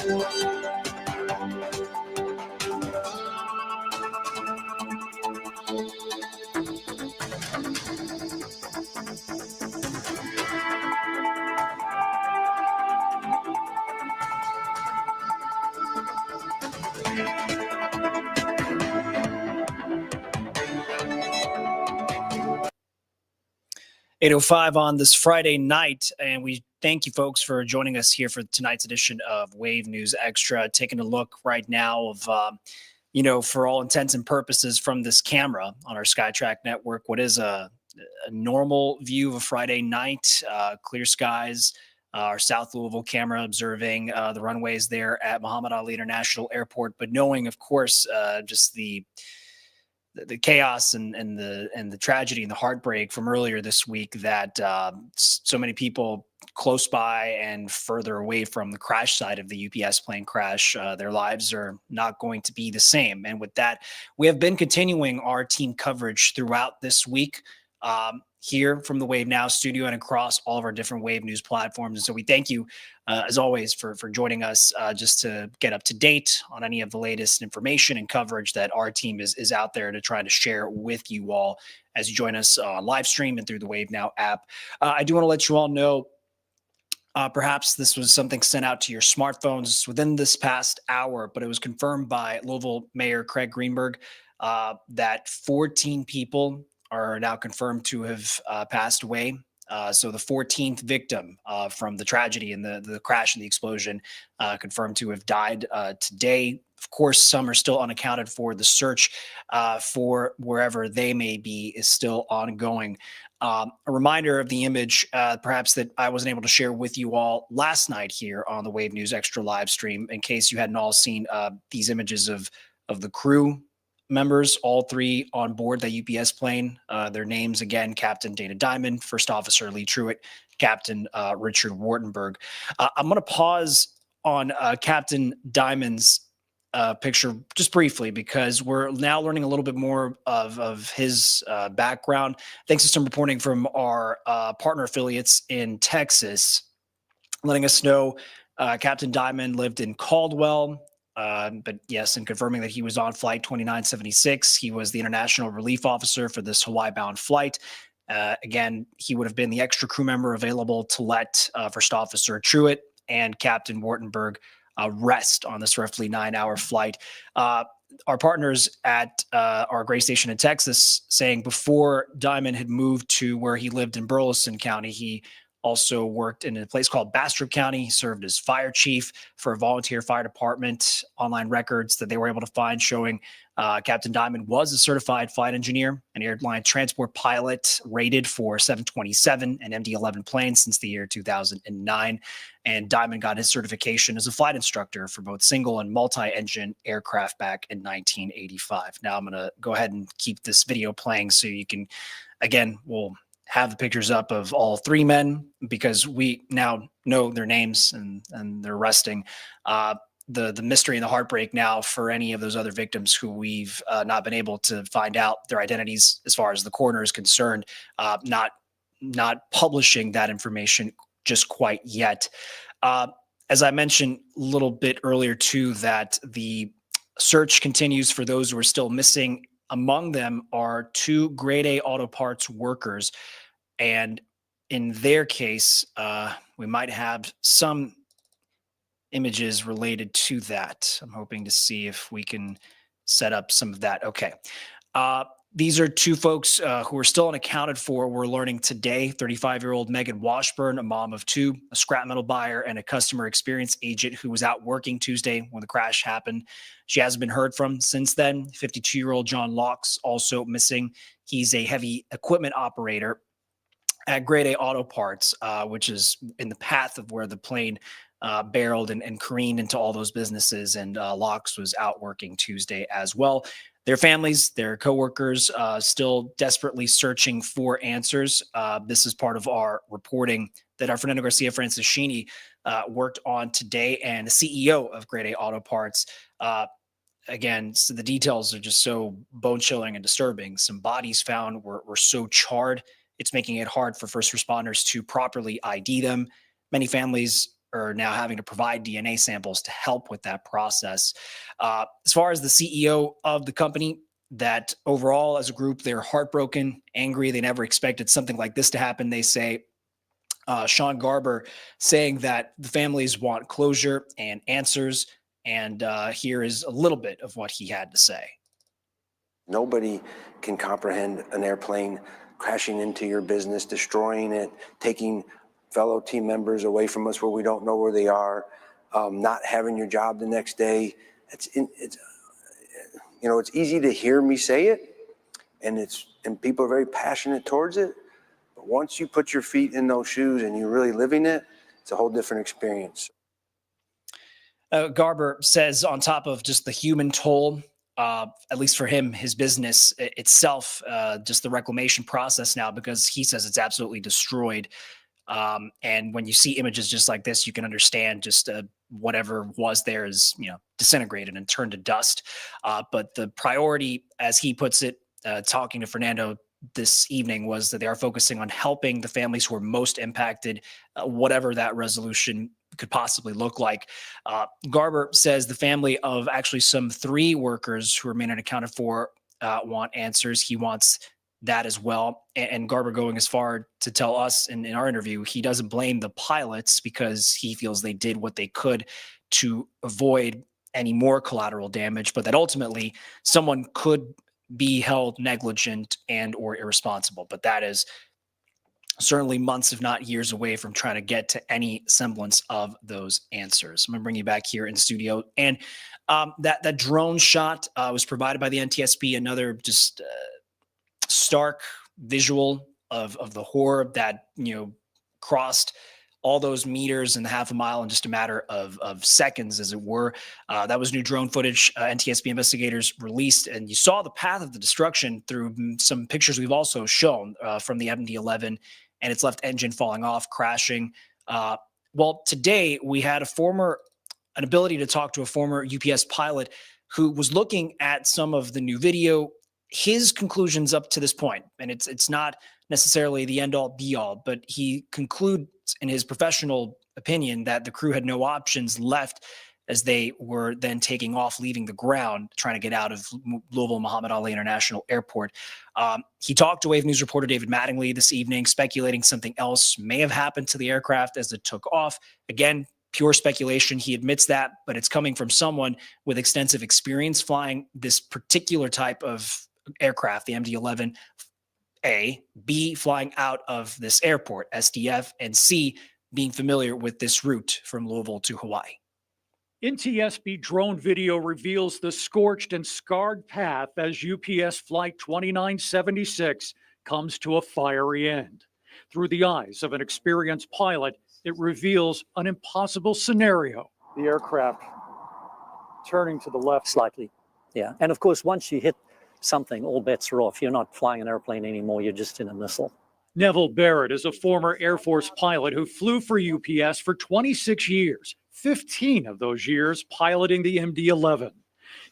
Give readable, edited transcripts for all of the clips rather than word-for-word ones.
8:05 on this Friday night, and we thank you folks for joining us here for tonight's edition of Wave News Extra. Taking a look right now of, for all intents and purposes from this camera on our SkyTrack network, what is a normal view of a Friday night, clear skies. Our South Louisville camera observing the runways there at Muhammad Ali International Airport, but knowing, of course, just the chaos and the tragedy and the heartbreak from earlier this week that so many people close by and further away from the crash site of the UPS plane crash, their lives are not going to be the same. And with that, we have been continuing our team coverage throughout this week here from the Wave Now studio and across all of our different Wave News platforms. And so we thank you, as always, for joining us just to get up to date on any of the latest information and coverage that our team is out there to try to share with you all as you join us on live stream and through the Wave Now app. I do want to let you all know, perhaps this was something sent out to your smartphones within this past hour, but it was confirmed by Louisville Mayor Craig Greenberg that 14 people are now confirmed to have passed away. So the 14th victim from the tragedy and the crash and the explosion confirmed to have died today. Of course, some are still unaccounted for. The search for wherever they may be is still ongoing. A reminder of the image, perhaps that I wasn't able to share with you all last night here on the Wave News Extra live stream, in case you hadn't all seen these images of the crew members, all three on board the UPS plane. Their names again: Captain Dana Diamond, First Officer Lee Truitt, Captain Richard Wartenberg. I'm going to pause on Captain Diamond's picture just briefly, because we're now learning a little bit more of his background, thanks to some reporting from our partner affiliates in Texas, letting us know Captain Diamond lived in Caldwell. But yes, and confirming that he was on flight 2976. He was the international relief officer for this Hawaii-bound flight. Again, he would have been the extra crew member available to let First Officer Truitt and Captain Wartenberg rest on this roughly 9-hour flight. Our partners at our Gray Station in Texas saying before Diamond had moved to where he lived in Burleson County, he also worked in a place called Bastrop County. He served as fire chief for a volunteer fire department. Online records that they were able to find showing Captain Diamond was a certified flight engineer, an airline transport pilot, rated for 727 and MD-11 planes since the year 2009. And Diamond got his certification as a flight instructor for both single and multi-engine aircraft back in 1985. Now I'm going to go ahead and keep this video playing so you can, again, we'll have the pictures up of all three men, because we now know their names and they're resting. The mystery and the heartbreak now for any of those other victims who we've not been able to find out their identities as far as the coroner is concerned, not publishing that information just quite yet. As I mentioned a little bit earlier too, that the search continues for those who are still missing. Among them are 2 grade A auto parts workers. And in their case, we might have some images related to that. I'm hoping to see if we can set up some of that. Okay. These are 2 folks who are still unaccounted for. We're learning today. 35-year-old Megan Washburn, a mom of 2, a scrap metal buyer, and a customer experience agent who was out working Tuesday when the crash happened. She hasn't been heard from since then. 52-year-old John Locks also missing. He's a heavy equipment operator at Grade A Auto Parts, which is in the path of where the plane barreled and careened into all those businesses. And Locks was out working Tuesday as well. Their families, their coworkers, still desperately searching for answers. This is part of our reporting that our Fernando Garcia Francischini worked on today, and the CEO of Grade A Auto Parts. Again, so the details are just so bone-chilling and disturbing. Some bodies found were so charred, it's making it hard for first responders to properly ID them. Many families are now having to provide DNA samples to help with that process. As far as the CEO of the company, that overall as a group, they're heartbroken, angry. They never expected something like this to happen. They say Sean Garber saying that the families want closure and answers. And here is a little bit of what he had to say. Nobody can comprehend an airplane crashing into your business, destroying it, taking fellow team members away from us where we don't know where they are, not having your job the next day. It's easy to hear me say it, and people are very passionate towards it. But once you put your feet in those shoes and you're really living it, it's a whole different experience. Garber says on top of just the human toll, at least for him, his business itself, just the reclamation process now, because he says it's absolutely destroyed. And when you see images just like this, you can understand just whatever was there is, disintegrated and turned to dust. But the priority, as he puts it, talking to Fernando this evening, was that they are focusing on helping the families who are most impacted, whatever that resolution could possibly look like. Garber says the family of actually some 3 workers who remain unaccounted for want answers. He wants that as well. And Garber going as far to tell us in our interview, he doesn't blame the pilots because he feels they did what they could to avoid any more collateral damage, but that ultimately someone could be held negligent and or irresponsible. But that is certainly months, if not years away from trying to get to any semblance of those answers. I'm going to bring you back here in studio. And that drone shot was provided by the NTSB, another just stark visual of the horror that, crossed all those meters and half a mile in just a matter of seconds, as it were. That was new drone footage NTSB investigators released, and you saw the path of the destruction through some pictures we've also shown from the MD-11 and its left engine falling off, crashing. Well, today we had an ability to talk to a former UPS pilot who was looking at some of the new video, his conclusions up to this point, and it's not necessarily the end all be all, but he concludes in his professional opinion that the crew had no options left as they were then taking off, leaving the ground, trying to get out of Louisville Muhammad Ali International Airport. He talked to Wave News reporter David Mattingly this evening, speculating something else may have happened to the aircraft as it took off. Again, pure speculation. He admits that, but it's coming from someone with extensive experience flying this particular type of aircraft, the MD-11, A, B, flying out of this airport, SDF, and C, being familiar with this route from Louisville to Hawaii. NTSB drone video reveals the scorched and scarred path as UPS Flight 2976 comes to a fiery end. Through the eyes of an experienced pilot, it reveals an impossible scenario. The aircraft turning to the left slightly. Yeah, and of course, once you hit something, all bets are off. You're not flying an airplane anymore, you're just in a missile. Neville Barrett is a former Air Force pilot who flew for UPS for 26 years, 15 of those years piloting the MD-11.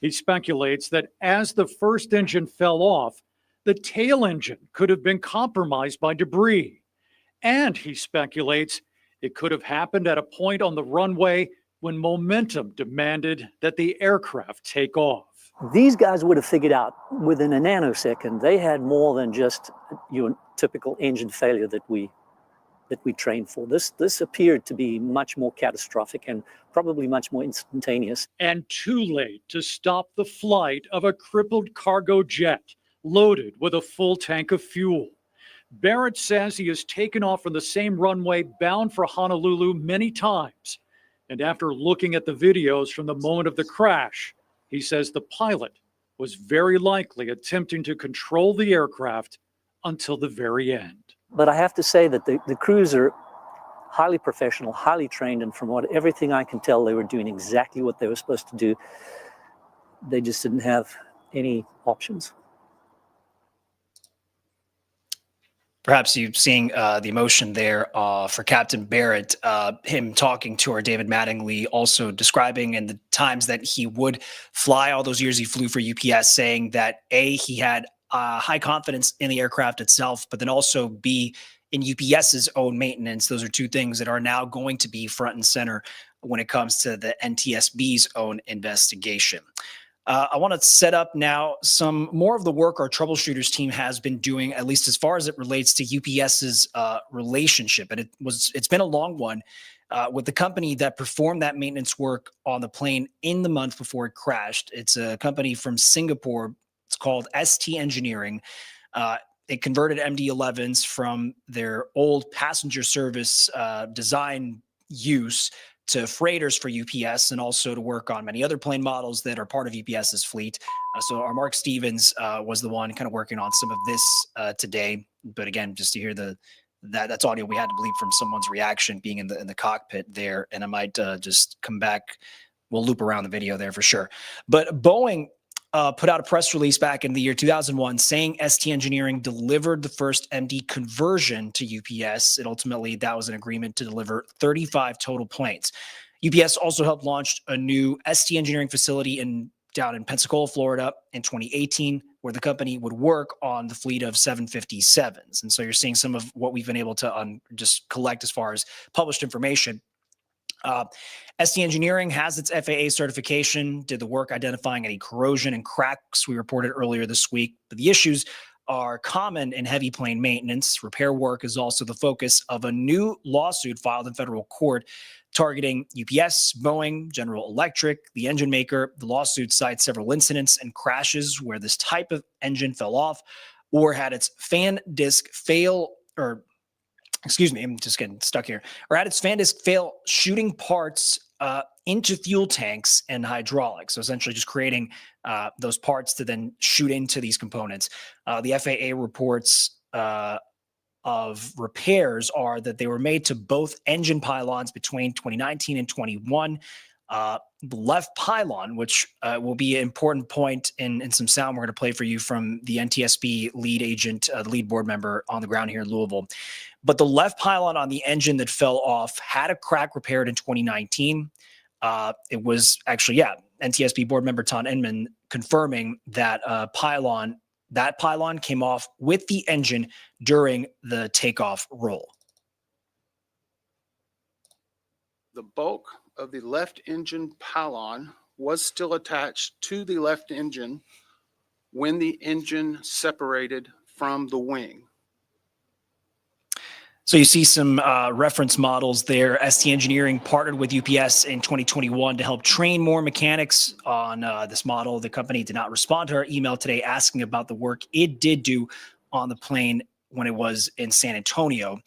He speculates that as the first engine fell off, the tail engine could have been compromised by debris. And he speculates it could have happened at a point on the runway when momentum demanded that the aircraft take off. These guys would have figured out within a nanosecond they had more than just your typical engine failure that we trained for. This appeared to be much more catastrophic and probably much more instantaneous. And too late to stop the flight of a crippled cargo jet loaded with a full tank of fuel. Barrett says he has taken off from the same runway bound for Honolulu many times. And after looking at the videos from the moment of the crash, he says the pilot was very likely attempting to control the aircraft until the very end. But I have to say that the crews are highly professional, highly trained, and from everything I can tell, they were doing exactly what they were supposed to do. They just didn't have any options. Perhaps you're seeing the emotion there for Captain Barrett, him talking to our David Mattingly, also describing in the times that he would fly, all those years he flew for UPS, saying that A, he had high confidence in the aircraft itself, but then also B, in UPS's own maintenance. Those are two things that are now going to be front and center when it comes to the NTSB's own investigation. I want to set up now some more of the work our troubleshooters team has been doing, at least as far as it relates to UPS's relationship. And it's been a long one with the company that performed that maintenance work on the plane in the month before it crashed. It's a company from Singapore. It's called ST Engineering. It converted MD-11s from their old passenger service design use to freighters for UPS, and also to work on many other plane models that are part of UPS's fleet. So our Mark Stevens was the one kind of working on some of this today. But again, just to hear that's audio we had to bleep from someone's reaction being in the cockpit there. And I might just come back. We'll loop around the video there for sure. But Boeing put out a press release back in the year 2001 saying ST Engineering delivered the first MD conversion to UPS. And ultimately, that was an agreement to deliver 35 total planes. UPS also helped launch a new ST Engineering facility down in Pensacola, Florida in 2018, where the company would work on the fleet of 757s. And so you're seeing some of what we've been able to just collect as far as published information. ST Engineering has its FAA certification, did the work identifying any corrosion and cracks we reported earlier this week. But the issues are common in heavy plane maintenance. Repair work is also the focus of a new lawsuit filed in federal court targeting UPS, Boeing, General Electric, the engine maker. The lawsuit cites several incidents and crashes where this type of engine fell off or had its fan disc fail, or excuse me, I'm just getting stuck here, or had its fan disc fail, shooting parts into fuel tanks and hydraulics. So essentially just creating those parts to then shoot into these components. The FAA reports of repairs are that they were made to both engine pylons between 2019 and 21. The left pylon, which will be an important point in some sound we're going to play for you from the NTSB lead agent, the lead board member on the ground here in Louisville. But the left pylon on the engine that fell off had a crack repaired in 2019. It was actually, NTSB board member Tom Inman confirming that pylon came off with the engine during the takeoff roll. The bulk of the left engine pylon was still attached to the left engine when the engine separated from the wing. So you see some reference models there. ST Engineering partnered with UPS in 2021 to help train more mechanics on this model. The company did not respond to our email today asking about the work it did do on the plane when it was in San Antonio.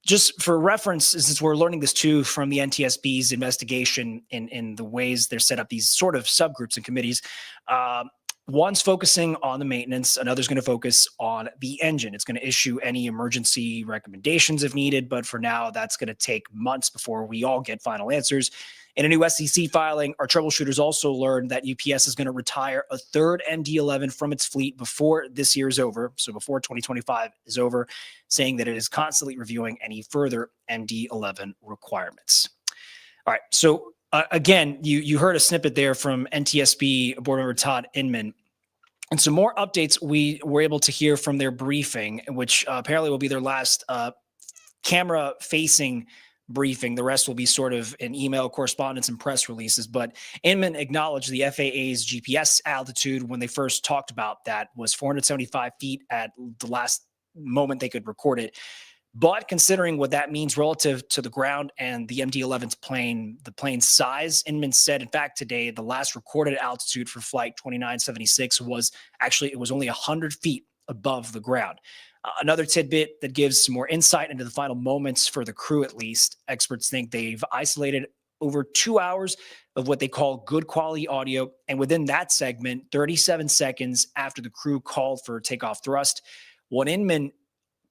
Just for reference, since we're learning this too from the NTSB's investigation in the ways they're set up, these sort of subgroups and committees, one's focusing on the maintenance, another's going to focus on the engine. It's going to issue any emergency recommendations if needed, but for now, that's going to take months before we all get final answers. In a new SEC filing, our troubleshooters also learned that UPS is going to retire a third MD-11 from its fleet before this year is over, so before 2025 is over, saying that it is constantly reviewing any further MD-11 requirements. All right, so again, you heard a snippet there from NTSB board member Todd Inman. And some more updates we were able to hear from their briefing, which apparently will be their last camera-facing briefing. The rest will be sort of in email correspondence and press releases. But Inman acknowledged the FAA's GPS altitude when they first talked about that was 475 feet at the last moment they could record it. But considering what that means relative to the ground and the MD-11's plane, the plane's size, Inman said, in fact, today, the last recorded altitude for flight 2976 was only 100 feet above the ground. Another tidbit that gives some more insight into the final moments for the crew, at least. Experts think they've isolated over 2 hours of what they call good quality audio. And within that segment, 37 seconds after the crew called for takeoff thrust, what Inman,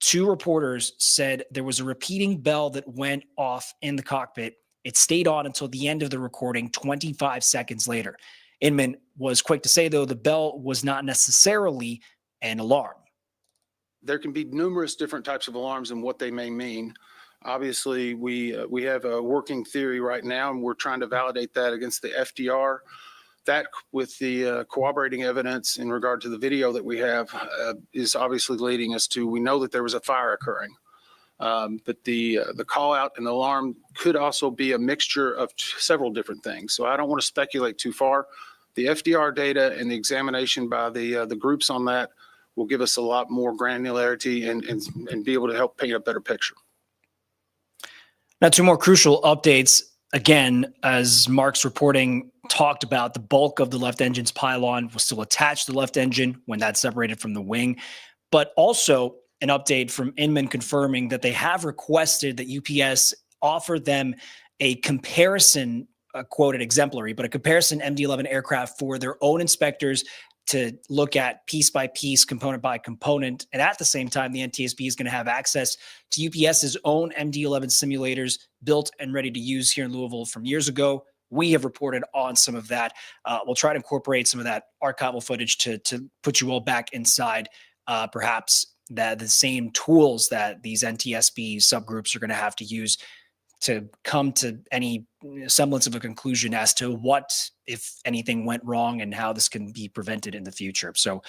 two reporters, said there was a repeating bell that went off in the cockpit. It stayed on until the end of the recording, 25 seconds later. Inman was quick to say, though, the bell was not necessarily an alarm. There can be numerous different types of alarms and what they may mean. Obviously, we have a working theory right now, and we're trying to validate that against the FDR. That, with the corroborating evidence in regard to the video that we have, is obviously leading us to, we know that there was a fire occurring. But the call out and the alarm could also be a mixture of several different things. So I don't want to speculate too far. The FDR data and the examination by the groups on that will give us a lot more granularity and be able to help paint a better picture. Now, two more crucial updates. Again, as Mark's reporting talked about, the bulk of the left engine's pylon was still attached to the left engine when that's separated from the wing. But also an update from Inman confirming that they have requested that UPS offer them a comparison, quoted exemplary, but a comparison MD-11 aircraft for their own inspectors to look at piece by piece, component by component. And at the same time, the NTSB is going to have access to UPS's own MD-11 simulators built and ready to use here in Louisville from years ago. We have reported on some of that. We'll try to incorporate some of that archival footage to put you all back inside perhaps that the same tools that these NTSB subgroups are going to have to use to come to any semblance of a conclusion as to what, if anything, went wrong and how this can be prevented in the future. So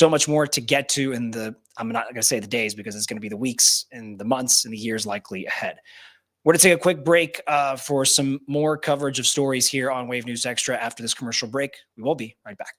much more to get to in I'm not going to say the days because it's going to be the weeks and the months and the years likely ahead. We're going to take a quick break for some more coverage of stories here on Wave News Extra after this commercial break. We will be right back.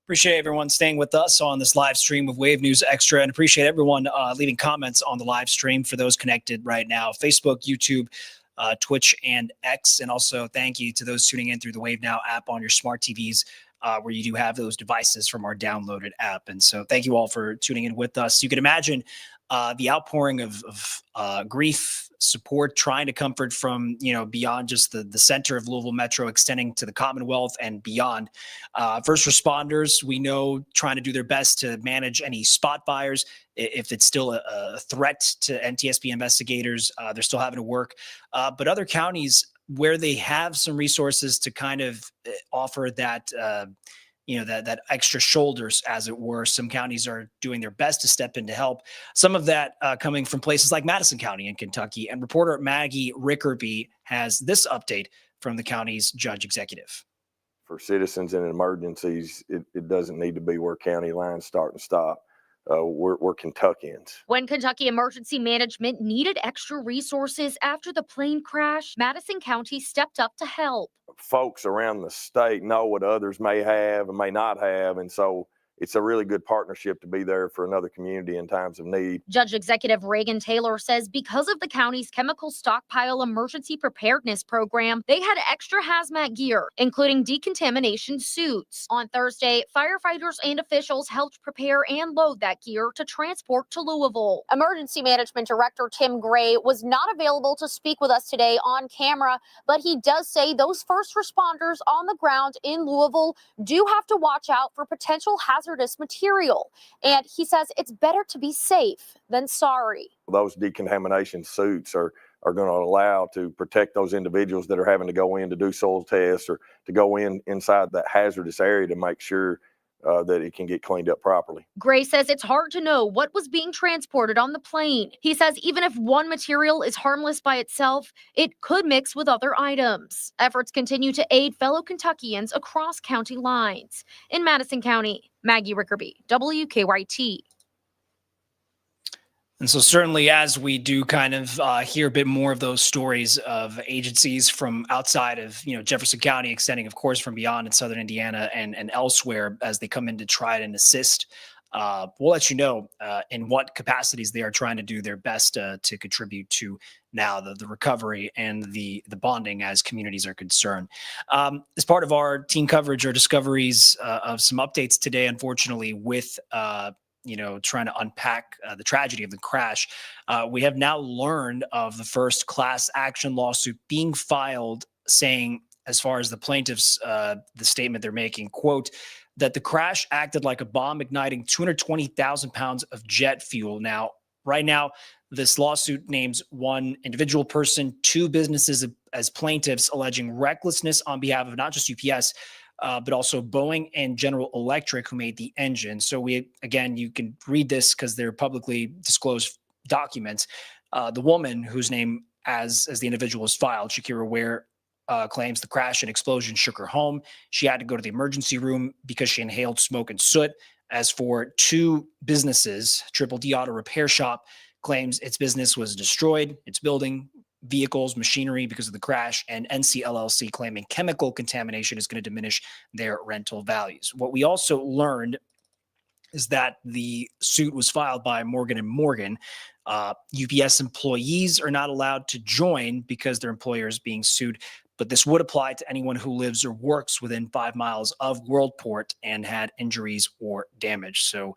Appreciate everyone staying with us on this live stream of Wave News Extra, and appreciate everyone leaving comments on the live stream for those connected right now, Facebook, YouTube, Twitch, and X. And also thank you to those tuning in through the Wave Now app on your smart TVs, where you do have those devices from our downloaded app. And so thank you all for tuning in with us. You can imagine the outpouring of grief, support, trying to comfort from, beyond just the center of Louisville Metro, extending to the Commonwealth and beyond. First responders, we know, trying to do their best to manage any spot fires. If it's still a threat to NTSB investigators, they're still having to work. But other counties where they have some resources to kind of offer that, that extra shoulders, as it were. Some counties are doing their best to step in to help. Some of that coming from places like Madison County in Kentucky. And reporter Maggie Rickerby has this update from the county's judge executive. For citizens in emergencies, it doesn't need to be where county lines start and stop. We're Kentuckians. When Kentucky Emergency Management needed extra resources after the plane crash, Madison County stepped up to help. Folks around the state know what others may have and may not have, and so it's a really good partnership to be there for another community in times of need. Judge Executive Reagan Taylor says because of the county's chemical stockpile emergency preparedness program, they had extra hazmat gear, including decontamination suits. On Thursday, firefighters and officials helped prepare and load that gear to transport to Louisville. Emergency Management Director Tim Gray was not available to speak with us today on camera, but he does say those first responders on the ground in Louisville do have to watch out for potential hazardous material. And he says it's better to be safe than sorry. Those decontamination suits are going to allow to protect those individuals that are having to go in to do soil tests or to go inside that hazardous area to make sure that it can get cleaned up properly. Gray says it's hard to know what was being transported on the plane. He says even if one material is harmless by itself, it could mix with other items. Efforts continue to aid fellow Kentuckians across county lines. In Madison County, Maggie Rickerby, WKYT. And so certainly as we do kind of hear a bit more of those stories of agencies from outside of, Jefferson County, extending, of course, from beyond in southern Indiana and elsewhere as they come in to try and assist, we'll let you know in what capacities they are trying to do their best to contribute to now the recovery and the bonding as communities are concerned. As part of our team coverage or discoveries of some updates today, unfortunately, with trying to unpack the tragedy of the crash, we have now learned of the first class action lawsuit being filed saying, as far as the plaintiffs, the statement they're making, quote, that the crash acted like a bomb igniting 220,000 pounds of jet fuel. Now, right now, this lawsuit names one individual person, two businesses as plaintiffs, alleging recklessness on behalf of not just UPS, but also Boeing and General Electric, who made the engine. So you can read this because they're publicly disclosed documents. The woman whose name as the individual is filed, Shakira Ware, claims the crash and explosion shook her home. She had to go to the emergency room because she inhaled smoke and soot. As for two businesses, Triple D Auto Repair Shop claims its business was destroyed, its building, vehicles, machinery because of the crash, and NC LLC claiming chemical contamination is going to diminish their rental values. What we also learned is that the suit was filed by Morgan & Morgan. UPS employees are not allowed to join because their employer is being sued, but this would apply to anyone who lives or works within 5 miles of Worldport and had injuries or damage. So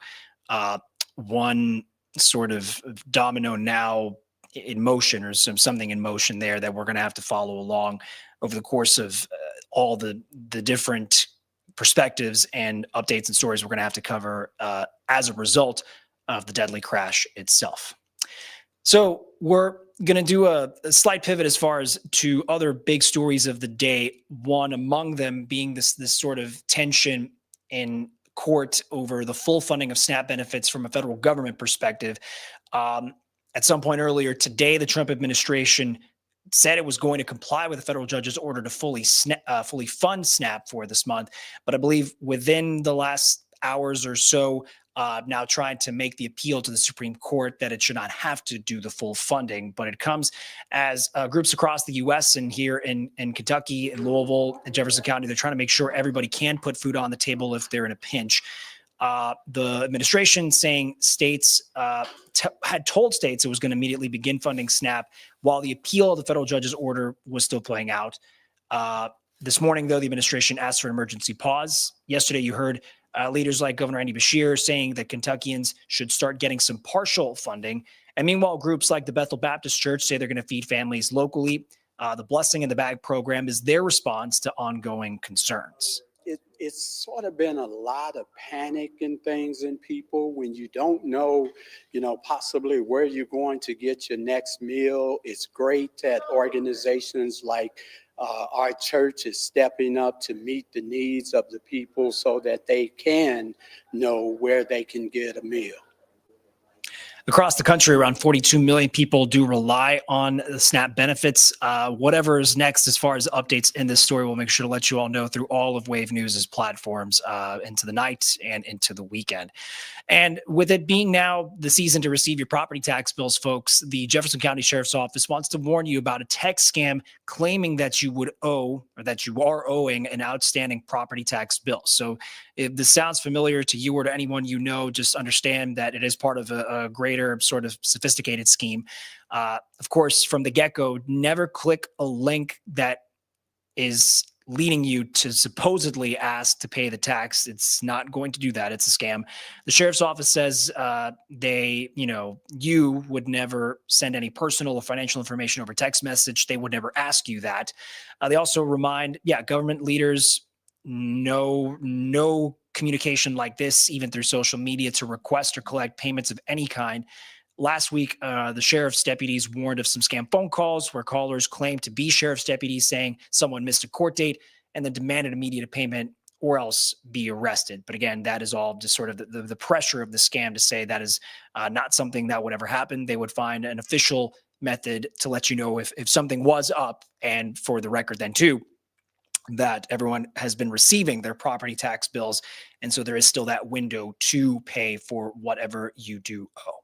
one sort of domino now in motion, or something in motion there that we're going to have to follow along over the course of all the different perspectives and updates and stories we're going to have to cover as a result of the deadly crash itself. So we're going to do a slight pivot as far as to other big stories of the day. One among them being this sort of tension in court over the full funding of SNAP benefits from a federal government perspective. At some point earlier today, the Trump administration said it was going to comply with the federal judge's order to fully fund SNAP for this month. But I believe within the last hours or so, now trying to make the appeal to the Supreme Court that it should not have to do the full funding. But it comes as groups across the U.S. and here in Kentucky and Louisville and Jefferson County, they're trying to make sure everybody can put food on the table if they're in a pinch. The administration saying states had told states it was going to immediately begin funding SNAP while the appeal of the federal judge's order was still playing out. This morning, though, the administration asked for an emergency pause. Yesterday, you heard leaders like Governor Andy Beshear saying that Kentuckians should start getting some partial funding. And meanwhile, groups like the Bethel Baptist Church say they're going to feed families locally. The Blessing in the Bag program is their response to ongoing concerns. It's sort of been a lot of panic and things in people when you don't know, possibly where you're going to get your next meal. It's great that organizations like our church is stepping up to meet the needs of the people so that they can know where they can get a meal. Across the country, around 42 million people do rely on the SNAP benefits. Whatever is next as far as updates in this story, we'll make sure to let you all know through all of Wave News' platforms into the night and into the weekend. And with it being now the season to receive your property tax bills, folks, the Jefferson County Sheriff's Office wants to warn you about a text scam claiming that you would owe or that you are owing an outstanding property tax bill. So if this sounds familiar to you or to anyone you know, just understand that it is part of a greater sort of sophisticated scheme. Of course, from the get-go, never click a link that is leading you to supposedly ask to pay the tax. It's not going to do that. It's a scam. The sheriff's office says you would never send any personal or financial information over text message. They would never ask you that. They also remind, government leaders, no communication like this, even through social media, to request or collect payments of any kind. Last week, the sheriff's deputies warned of some scam phone calls where callers claimed to be sheriff's deputies saying someone missed a court date and then demanded immediate payment or else be arrested. But again, that is all just sort of the pressure of the scam to say that is not something that would ever happen. They would find an official method to let you know if something was up, and for the record then too, that everyone has been receiving their property tax bills. And so there is still that window to pay for whatever you do owe.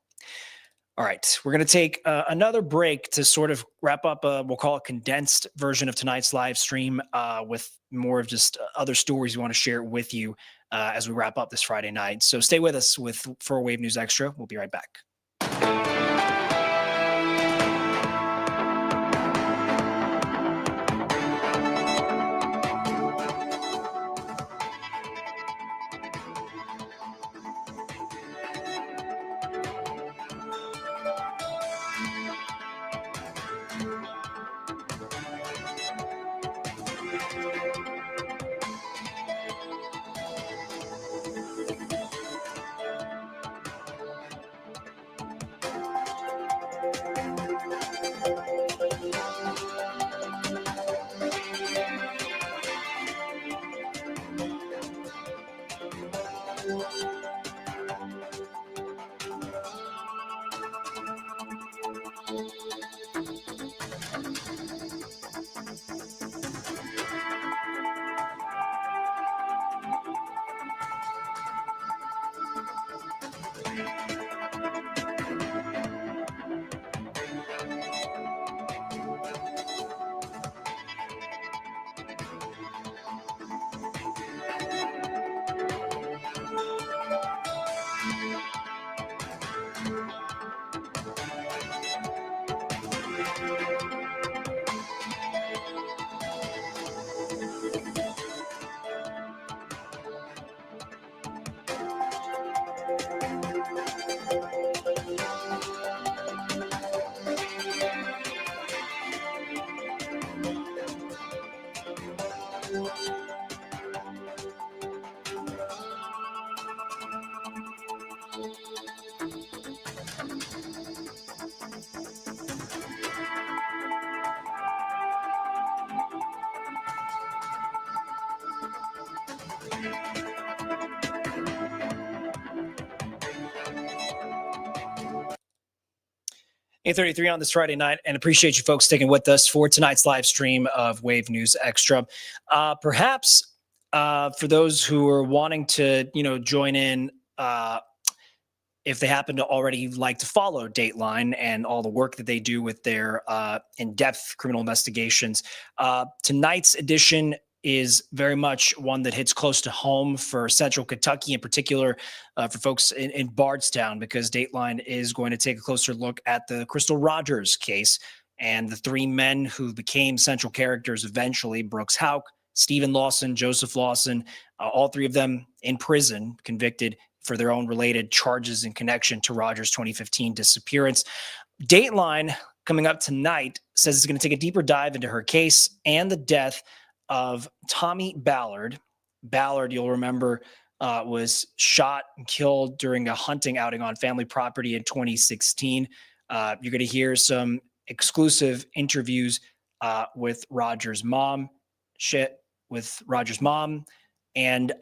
All right, we're going to take another break to sort of wrap up, we'll call it condensed version of tonight's live stream with more of just other stories we want to share with you as we wrap up this Friday night. So stay with us for Wave News Extra. We'll be right back. 8:33 on this Friday night, and appreciate you folks sticking with us for tonight's live stream of Wave News Extra. Perhaps for those who are wanting to, join in, if they happen to already like to follow Dateline and all the work that they do with their in-depth criminal investigations, tonight's edition is very much one that hits close to home for Central Kentucky, in particular for folks in Bardstown, because Dateline is going to take a closer look at the Crystal Rogers case and the three men who became central characters eventually: Brooks Houck, Stephen Lawson, Joseph Lawson, all three of them in prison, convicted for their own related charges in connection to Rogers' 2015 disappearance. Dateline, coming up tonight, says it's going to take a deeper dive into her case and the death of Tommy Ballard. Ballard, you'll remember, was shot and killed during a hunting outing on family property in 2016. You're going to hear some exclusive interviews with Rogers' mom, and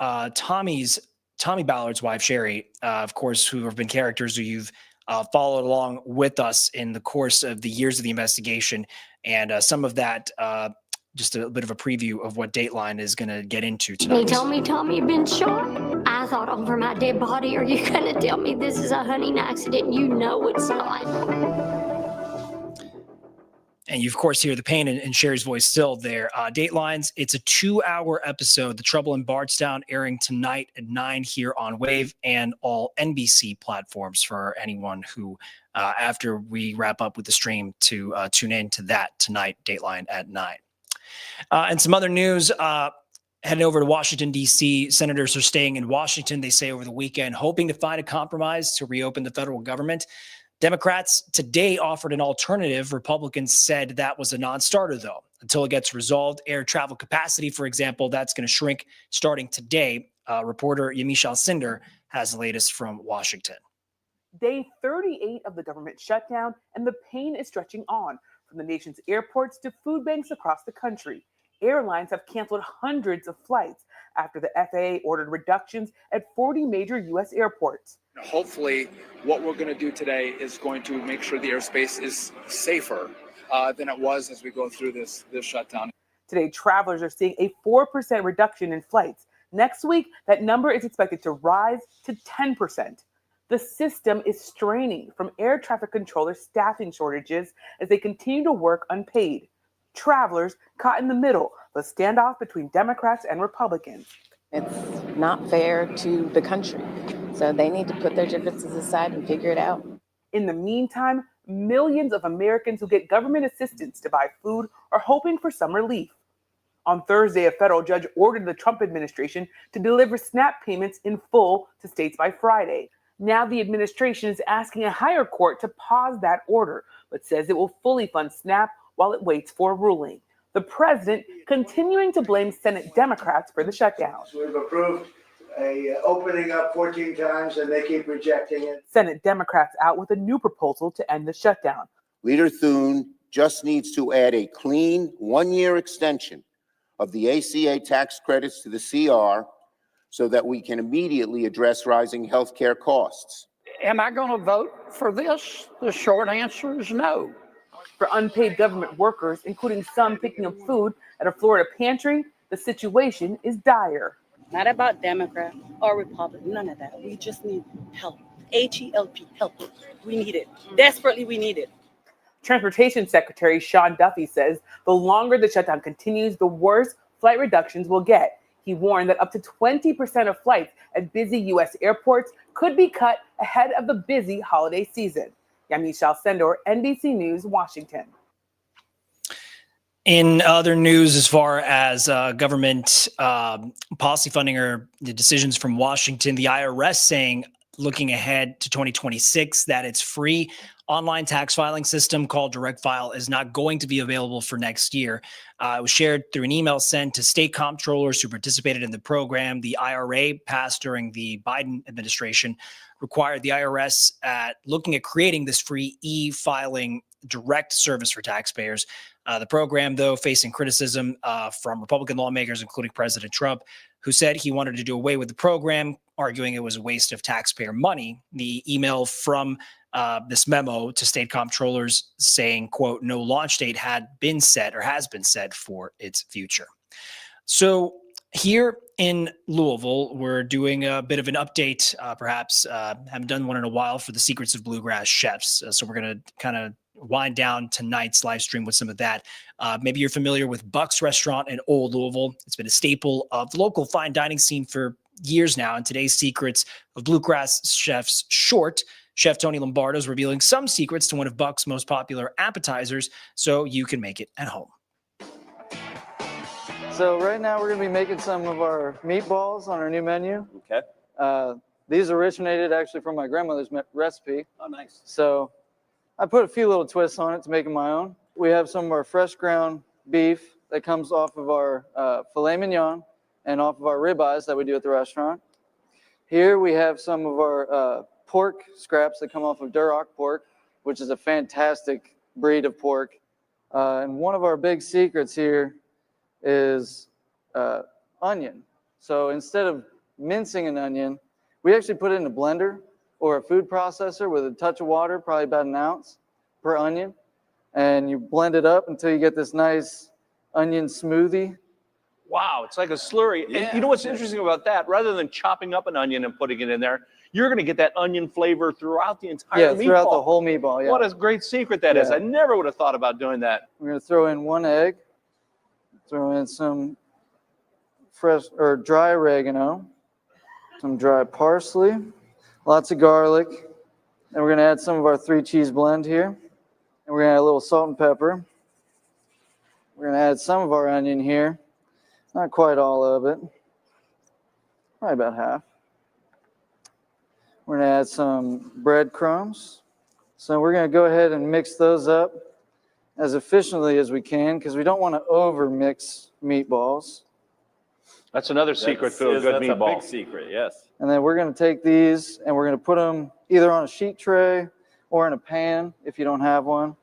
Tommy Ballard's wife, Sherry, of course, who have been characters who you've followed along with us in the course of the years of the investigation. And some of that, just a bit of a preview of what Dateline is going to get into tonight. They told me Tommy had been shot. I thought, over my dead body, are you going to tell me this is a hunting accident? You know it's not. And you, of course, hear the pain in Sherry's voice still there. Datelines, it's a 2-hour episode. The Trouble in Bardstown airing tonight at 9 here on Wave and all NBC platforms for anyone who, after we wrap up with the stream, to tune in to that tonight, Dateline at 9. And some other news, heading over to Washington, D.C., senators are staying in Washington, they say, over the weekend, hoping to find a compromise to reopen the federal government. Democrats today offered an alternative. Republicans said that was a non-starter, though, until it gets resolved. Air travel capacity, for example, that's going to shrink starting today. Reporter Yamiche Alcindor has the latest from Washington. Day 38 of the government shutdown, and the pain is stretching on from the nation's airports to food banks across the country. Airlines have canceled hundreds of flights after the FAA ordered reductions at 40 major U.S. airports. Hopefully, what we're going to do today is going to make sure the airspace is safer than it was as we go through this shutdown. Today, travelers are seeing a 4% reduction in flights. Next week, that number is expected to rise to 10%. The system is straining from air traffic controller staffing shortages as they continue to work unpaid. Travelers caught in the middle of a standoff between Democrats and Republicans. It's not fair to the country. So they need to put their differences aside and figure it out. In the meantime, millions of Americans who get government assistance to buy food are hoping for some relief. On Thursday, a federal judge ordered the Trump administration to deliver SNAP payments in full to states by Friday. Now the administration is asking a higher court to pause that order, but says it will fully fund SNAP while it waits for a ruling. The president continuing to blame Senate Democrats for the shutdown. We've approved opening up 14 times and they keep rejecting it. Senate Democrats out with a new proposal to end the shutdown. Leader Thune just needs to add a clean 1-year extension of the ACA tax credits to the CR so that we can immediately address rising health care costs. Am I going to vote for this? The short answer is no. For unpaid government workers, including some picking up food at a Florida pantry, the situation is dire. Not about Democrat or Republican, none of that. We just need help. H-E-L-P, help. We need it. Desperately, we need it. Transportation Secretary Sean Duffy says the longer the shutdown continues, the worse flight reductions will get. He warned that up to 20% of flights at busy U.S. airports could be cut ahead of the busy holiday season. Yamiche Alcindor, NBC News, Washington. In other news, as far as government policy funding or the decisions from Washington, the IRS saying, looking ahead to 2026, that its free online tax filing system called Direct File is not going to be available for next year. It was shared through an email sent to state comptrollers who participated in the program. The IRA passed during the Biden administration required the IRS at looking at creating this free e-filing direct service for taxpayers. The program, though, facing criticism from Republican lawmakers, including President Trump, who said he wanted to do away with the program, arguing it was a waste of taxpayer money. The email from this memo to state comptrollers saying, quote, no launch date had been set or has been set for its future. So here in Louisville, we're doing a bit of an update, perhaps haven't done one in a while, for the Secrets of Bluegrass Chefs. So we're going to kind of wind down tonight's live stream with some of that. Maybe you're familiar with Buck's Restaurant in Old Louisville. It's been a staple of the local fine dining scene for years now. And today's Secrets of Bluegrass Chefs short, Chef Tony Lombardo is revealing some secrets to one of Buck's most popular appetizers so you can make it at home. So right now we're going to be making some of our meatballs on our new menu. Okay. These originated actually from my grandmother's recipe. Oh, nice. So I put a few little twists on it to make it my own. We have some of our fresh ground beef that comes off of our filet mignon and off of our ribeyes that we do at the restaurant. Here we have some of our pork scraps that come off of Duroc pork, which is a fantastic breed of pork. And one of our big secrets here is onion. So instead of mincing an onion, we actually put it in a blender or a food processor with a touch of water, probably about an ounce per onion. And you blend it up until you get this nice onion smoothie. Wow, it's like a slurry. Yeah. And you know what's interesting about that? Rather than chopping up an onion and putting it in there, you're going to get that onion flavor throughout the entire meatball. Throughout the whole meatball, yeah. What a great secret that is. Yeah. I never would have thought about doing that. We're going to throw in 1 egg, throw in some fresh or dry oregano, some dry parsley, lots of garlic, and we're going to add some of our 3-cheese blend here. And we're going to add a little salt and pepper. We're going to add some of our onion here. Not quite all of it. Probably about half. We're going to add some breadcrumbs. So we're going to go ahead and mix those up as efficiently as we can because we don't want to over mix meatballs. That's another secret to a good meatball. That's a big secret, yes. And then we're going to take these and we're going to put them either on a sheet tray or in a pan if you don't have one.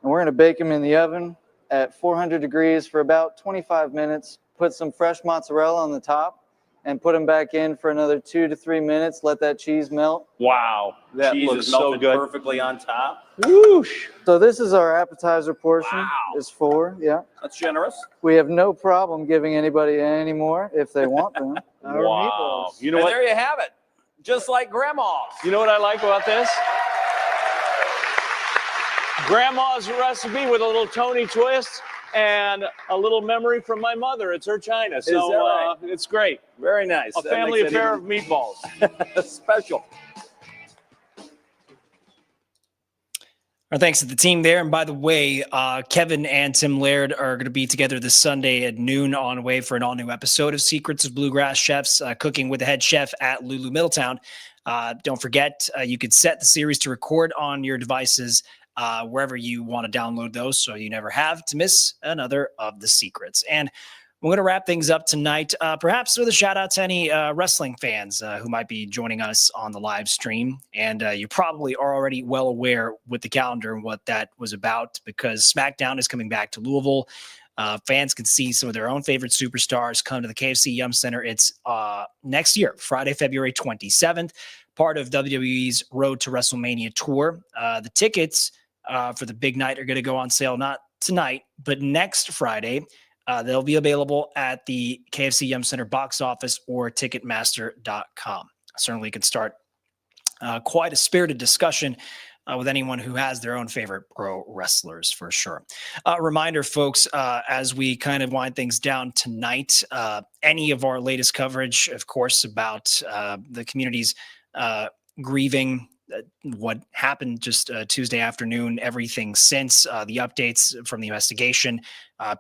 And we're going to bake them in the oven at 400 degrees for about 25 minutes. Put some fresh mozzarella on the top and put them back in for another 2 to 3 minutes. Let that cheese melt. Wow, that Cheese looks is so melted good. perfectly on top. Whoosh. So this is our appetizer portion. Wow. Is 4, yeah. That's generous. We have no problem giving anybody any more if they want them. Our Wow. meatballs. You know And what? there you have it. Just like grandma's. You know what I like about this? Grandma's recipe with a little Tony twist and a little memory from my mother. It's her china. So that right? It's great. Very nice. A That family makes it affair even- of meatballs. Special. Our thanks to the team there. And by the way, Kevin and Tim Laird are going to be together this Sunday at noon on Wave for an all-new episode of Secrets of Bluegrass Chefs, cooking with the head chef at Lulu Middletown. Don't forget, you could set the series to record on your devices wherever you want to download those so you never have to miss another of the secrets. And we're going to wrap things up tonight, perhaps with a shout out to any wrestling fans who might be joining us on the live stream. And you probably are already well aware with the calendar and what that was about because SmackDown is coming back to Louisville. Fans can see some of their own favorite superstars come to the KFC Yum Center. It's next year, Friday, February 27th, part of WWE's Road to WrestleMania tour. The tickets for the big night are going to go on sale not tonight, but next Friday. They'll be available at the KFC Yum Center box office or Ticketmaster.com. Certainly could start quite a spirited discussion with anyone who has their own favorite pro wrestlers for sure. Reminder, folks, as we kind of wind things down tonight, any of our latest coverage, of course, about the community's grieving what happened just Tuesday afternoon, everything since the updates from the investigation,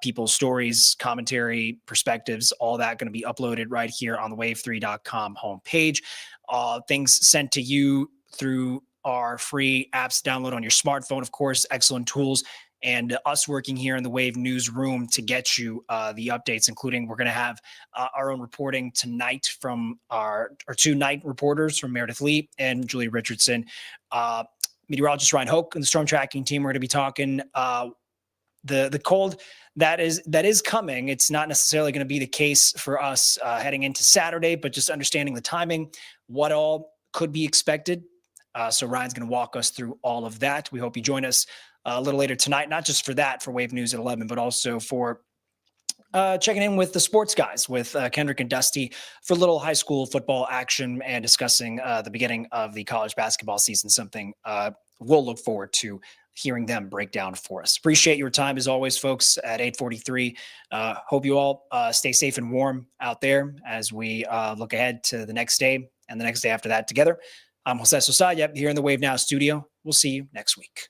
people's stories, commentary, perspectives, all that going to be uploaded right here on the wave3.com homepage. Things sent to you through our free apps to download on your smartphone, of course, excellent tools. And us working here in the Wave newsroom to get you the updates, including we're going to have our own reporting tonight from our two night reporters from Meredith Lee and Julie Richardson. Meteorologist Ryan Hoke and the storm tracking team are going to be talking the cold that is coming. It's not necessarily going to be the case for us heading into Saturday, but just understanding the timing, what all could be expected. So Ryan's going to walk us through all of that. We hope you join us a little later tonight, not just for that, for Wave News at 11, but also for checking in with the sports guys, with Kendrick and Dusty for a little high school football action and discussing the beginning of the college basketball season, something we'll look forward to hearing them break down for us. Appreciate your time as always, folks, at 8:43. Hope you all stay safe and warm out there as we look ahead to the next day and the next day after that together. I'm Jose Sosaya here in the Wave Now studio. We'll see you next week.